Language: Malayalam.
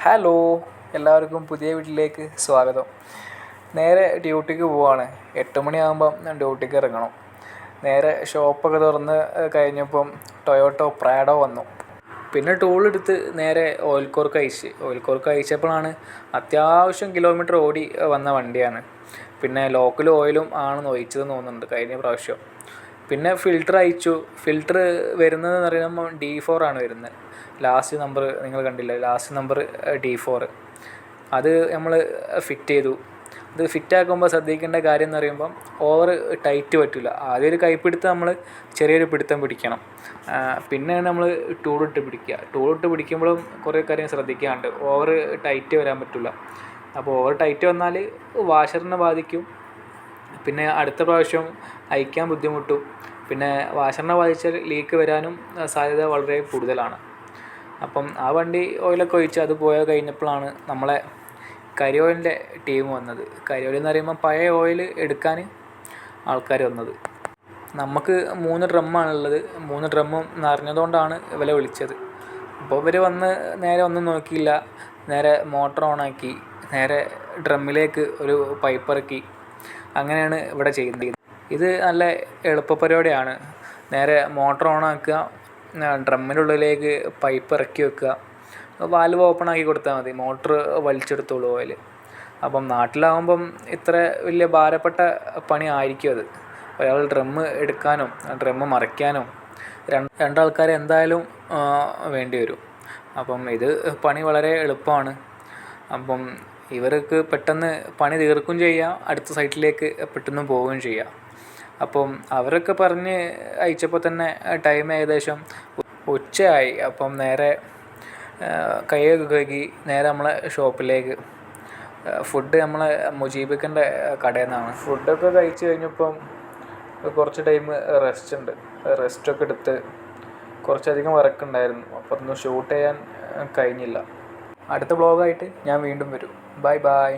ഹലോ, എല്ലാവർക്കും പുതിയ വീട്ടിലേക്ക് സ്വാഗതം. നേരെ ഡ്യൂട്ടിക്ക് പോവാണ്. 8 മണിയാകുമ്പം ഡ്യൂട്ടിക്ക് ഇറങ്ങണം. നേരെ ഷോപ്പൊക്കെ തുറന്ന് കഴിഞ്ഞപ്പം ടൊയോട്ടോ പ്രാഡോ വന്നു. പിന്നെ ടൂൾ എടുത്ത് നേരെ ഓയിൽ കോർക്ക് അയച്ചപ്പോഴാണ് അത്യാവശ്യം കിലോമീറ്റർ ഓടി വന്ന വണ്ടിയാണ്. പിന്നെ ലോക്കൽ ഓയിലും ആണെന്ന് ഒഴിച്ചതെന്ന് തോന്നുന്നുണ്ട് കഴിഞ്ഞ പ്രാവശ്യം. പിന്നെ ഫിൽറ്റർ അയച്ചു. ഫിൽറ്റർ വരുന്നതെന്ന് പറയുമ്പോൾ D4 ആണ് വരുന്നത്. ലാസ്റ്റ് നമ്പർ നിങ്ങൾ കണ്ടില്ലേ, ലാസ്റ്റ് നമ്പർ D4. അത് നമ്മൾ ഫിറ്റ് ചെയ്തു. ഇത് ഫിറ്റാക്കുമ്പോൾ ശ്രദ്ധിക്കേണ്ട കാര്യം എന്ന് പറയുമ്പം ഓവർ ടൈറ്റ് പറ്റില്ല. ആദ്യം ഒരു കൈപ്പിടുത്തം നമ്മൾ ചെറിയൊരു പിടുത്തം പിടിക്കണം. പിന്നെയാണ് നമ്മൾ ടൂളിട്ട് പിടിക്കുക. ടൂളിട്ട് പിടിക്കുമ്പോഴും കുറേ കാര്യം ശ്രദ്ധിക്കാനുണ്ട്. ഓവർ ടൈറ്റ് വരാൻ പറ്റില്ല. അപ്പോൾ ഓവർ ടൈറ്റ് വന്നാൽ വാഷറിനെ ബാധിക്കും. പിന്നെ അടുത്ത പ്രാവശ്യം അയക്കാൻ ബുദ്ധിമുട്ടും. പിന്നെ വാഷറിനെ ബാധിച്ചാൽ ലീക്ക് വരാനും സാധ്യത വളരെ കൂടുതലാണ്. അപ്പം ആ വണ്ടി ഓയിലൊക്കെ ഒഴിച്ച് അത് കഴിഞ്ഞപ്പോഴാണ് നമ്മളെ കരിയോലിൻ്റെ ടീം വന്നത്. കരിയോൽ എന്ന് പറയുമ്പോൾ പഴയ ഓയിൽ എടുക്കാൻ ആൾക്കാർ വന്നത്. നമുക്ക് 3 ഡ്രമ്മാണുള്ളത്. 3 ഡ്രമ്മും നിറഞ്ഞതുകൊണ്ടാണ് ഇവരെ വിളിച്ചത്. അപ്പോൾ ഇവർ വന്ന് നേരെ ഒന്നും നോക്കിയില്ല, നേരെ മോട്ടർ ഓണാക്കി നേരെ ഡ്രമ്മിലേക്ക് ഒരു പൈപ്പ് ഇറക്കി. അങ്ങനെയാണ് ഇവിടെ ചെയ്യുന്നത്. ഇത് നല്ല എളുപ്പ പരിപാടിയാണ്. നേരെ മോട്ടർ ഓണാക്കുക, ഡ്രമ്മിൻ്റെ ഉള്ളിലേക്ക് പൈപ്പ് ഇറക്കി വെക്കുക, വാൽവ് ഓപ്പൺ ആക്കി കൊടുത്താൽ മതി, മോട്ടർ വലിച്ചെടുത്തോളൂ ഓയിൽ. അപ്പം നാട്ടിലാകുമ്പം ഇത്ര വലിയ ഭാരപ്പെട്ട പണി ആയിരിക്കും അത്. ഒരാൾ ഡ്രമ്മ് എടുക്കാനും ഡ്രമ്മ് മറിക്കാനും രണ്ടാൾക്കാർ എന്തായാലും വേണ്ടി വരും. അപ്പം ഇത് പണി വളരെ എളുപ്പമാണ്. അപ്പം ഇവർക്ക് പെട്ടെന്ന് പണി തീർക്കുകയും ചെയ്യാം, അടുത്ത സൈറ്റിലേക്ക് പെട്ടെന്ന് പോവുകയും ചെയ്യാം. അപ്പം അവരൊക്കെ പറഞ്ഞ് അയച്ചപ്പോൾ തന്നെ ടൈം ഏകദേശം ഉച്ചയായി. അപ്പം നേരെ കൈയൊക്കെ കഴുകി നേരെ നമ്മളെ ഷോപ്പിലേക്ക്. ഫുഡ് നമ്മളെ മുജീബിക്കൻ്റെ കടയിൽ നിന്നാണ്. ഫുഡൊക്കെ കഴിച്ച് കഴിഞ്ഞപ്പം കുറച്ച് ടൈം റെസ്റ്റൊക്കെ എടുത്ത് കുറച്ചധികം വർക്കുണ്ടായിരുന്നു. അപ്പോൾ ഒന്നും ഷൂട്ട് ചെയ്യാൻ കഴിഞ്ഞില്ല. അടുത്ത വ്ളോഗായിട്ട് ഞാൻ വീണ്ടും വരും. ബൈ.